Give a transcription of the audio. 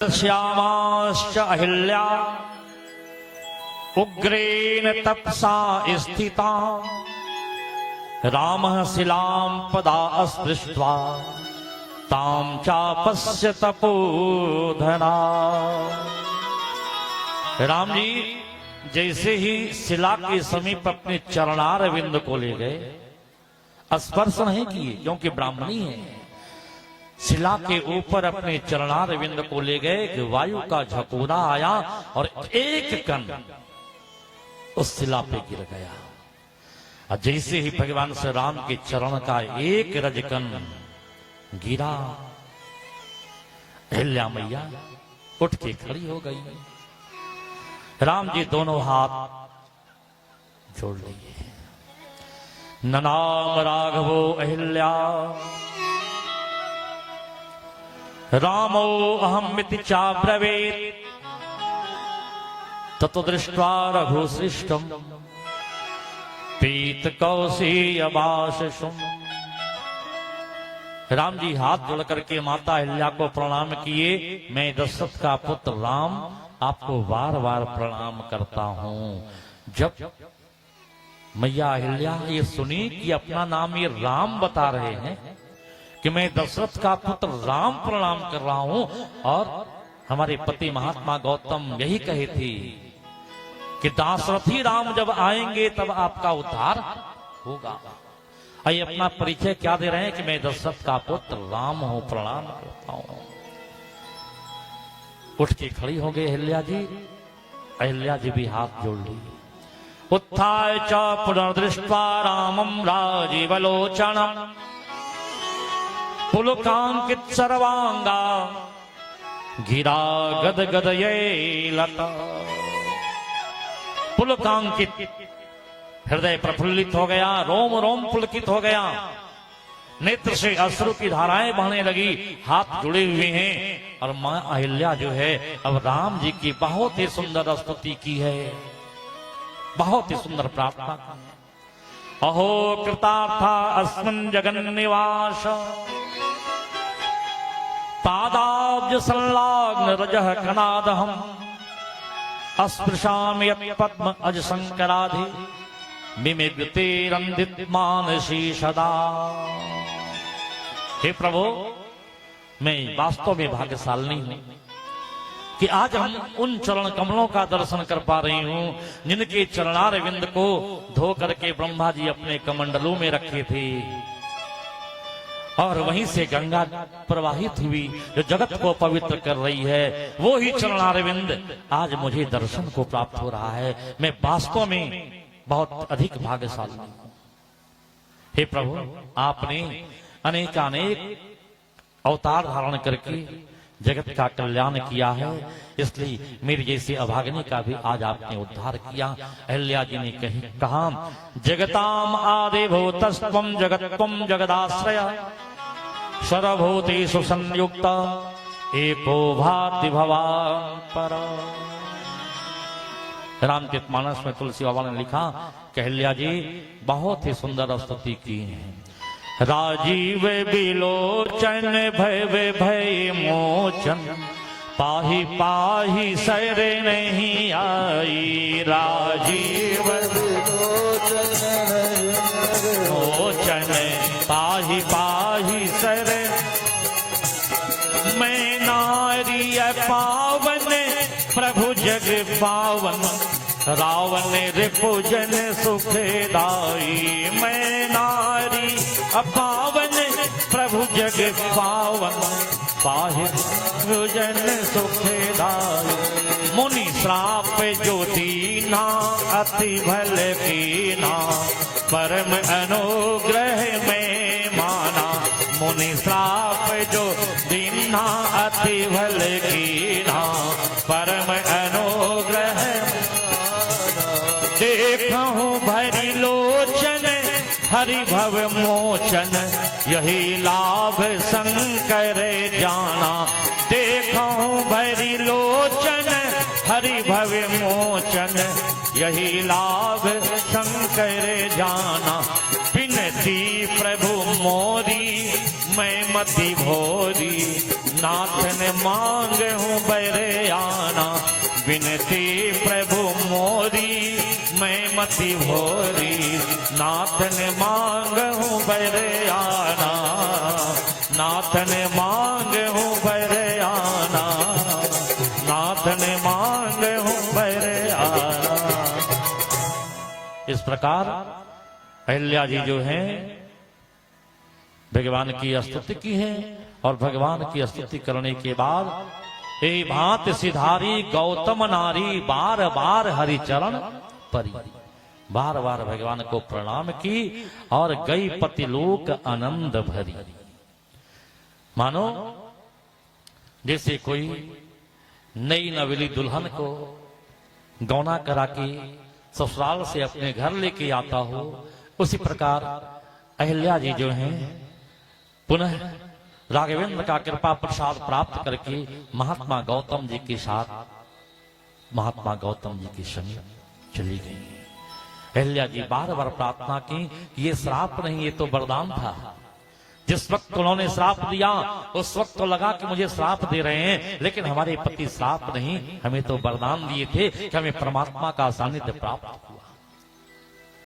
श्यामाश्च अहिल्या उग्रेण तपसा स्थिता रामः शिलां पदा स्पृष्ट्वा तां चापस्य तपोधना। राम जी जैसे ही शिला के समीप अपने चरणारविंद को ले गए, स्पर्श नहीं किए क्योंकि ब्राह्मणी है, शिला के ऊपर अपने चरणारविंद को ले गए कि वायु का झकोरा आया और एक कण उस शिला पे गिर गया। और जैसे ही भगवान श्री राम के चरण का एक रजकन गिरा, अहिल्या मैया उठ के खड़ी हो गई। राम जी दोनों हाथ जोड़ लिए। ननाम राघवो अहिल्या रामो अहमिति चाब्रवीत् ततो दृष्ट्वा रघुश्रेष्ठम् पीत कौशीयवाससुम्। राम जी हाथ जोड़ करके माता अहिल्या को प्रणाम किए। मैं दशरथ का पुत्र राम आपको बार बार प्रणाम करता हूं। जब मैया अहिल्या ये सुनी कि अपना नाम ये राम बता रहे हैं कि मैं दशरथ का पुत्र राम प्रणाम कर रहा हूं, और हमारे पति महात्मा गौतम यही कहे थे कि दाशरथी राम जब आएंगे तब आपका उद्धार होगा। आइए अपना परिचय क्या दे रहे हैं कि मैं दशरथ का पुत्र राम हूं, प्रणाम करता हूं। उठ के खड़ी हो गई अहिल्या जी। अहिल्या जी भी हाथ जोड़ ली। उत्थाय च पुनर्दृष्ट्वा रामं राजीवलोचनम् पुलकांकित सर्वांगा गिरा गद गदये लता। पुलकांकित, हृदय प्रफुल्लित हो गया, रोम रोम पुलकित हो गया, नेत्र से अश्रु की धाराएं बहने लगी, हाथ जुड़े हुए हैं। और मां अहिल्या जो है अब राम जी की बहुत ही सुंदर स्तुति की है, बहुत ही सुंदर प्रार्थना की है। अहो कृतार्था अस्मिन् जगन्निवास पादाब्ज संलग्न रजः कनादहम् अस्पृशामि यत् पद्म अज शंकराधि विमिग्ते रंदित मानसी सदा। हे प्रभु, मैं वास्तव में भाग्यशालिनी हूं कि आज हम उन चरण कमलों का दर्शन कर पा रही हूं जिनके चरणारविंद को धो करके ब्रह्मा जी अपने कमंडलों में रखे थे, और वहीं से गंगा प्रवाहित हुई जो जगत को पवित्र कर रही है। वो ही चरणारविंद आज मुझे दर्शन को प्राप्त हो रहा है। मैं वास्तव में बहुत अधिक भाग्यशाली हूं। हे प्रभु, आपने अनेकानेक अवतार धारण करके जगत का कल्याण किया है, इसलिए मेरी जैसी अभागिनी का भी आज आपने उद्धार किया। अहिल्या जी ने कहा जगताम आदिभूतस्त्वं जगत्त्वं जगदाश्रय सर्वभूतेषु संयुक्त एको भाति भवान् पर। रामचरितमानस में तुलसी बाबा ने लिखा कि अहिल्या जी बहुत ही सुंदर स्तुति की है। राजीव बिलोचन भय भय मोचन पाही पाही सर नहीं आई। राजीव मोचन पाही पाही सर, मैं नारी पावन प्रभु जग पावन रावण रिपुजन सुखदाई। मैं नारी पावन प्रभु जग पावन पाहि जन सुखदाई। मुनि श्राप जो दीना अति भल कीना परम अनुग्रह में माना। मुनि श्राप जो दीना अति भल कीना परम अनुग्रह। देखूं भरी लोचन हरि भव मोचन यही लाभ शंकर जाना। देखूं भरी लोचन हरि भव मोचन यही लाभ शंकर जाना। बिनती प्रभु मोरी मैं मति भोरी नाथ ने मांगे हूँ बैरे आना, विनती प्रभु मोरी मैं मति भोरी। नाथ ने मांगे हूँ बैरे आना, नाथ ने मांगे हूँ बैरे आना, नाथ ने मांगे हूँ बैरे आना। इस प्रकार अहिल्या जी जो हैं भगवान की स्तुति की है, और भगवान की स्तुति करने के बाद यही भांत सिधारी गौतम नारी, बार बार हरिचरण परी, बार बार भगवान को प्रणाम की और गई पतिलोक आनंद भरी। मानो जैसे कोई नई नवेली दुल्हन को गौना करा के ससुराल से अपने घर लेके आता हो, उसी प्रकार अहिल्या जी जो हैं पुनः राघवेंद्र का कृपा प्रसाद प्राप्त करके महात्मा गौतम जी के साथ महात्मा गौतम जी के समीप चली गई। अहिल्या जी बार बार प्रार्थना की कि ये श्राप नहीं, ये तो वरदान था। जिस वक्त उन्होंने श्राप दिया उस वक्त तो लगा कि मुझे श्राप दे रहे हैं, लेकिन हमारे पति श्राप नहीं, हमें तो वरदान दिए थे कि हमें परमात्मा का सानिध्य प्राप्त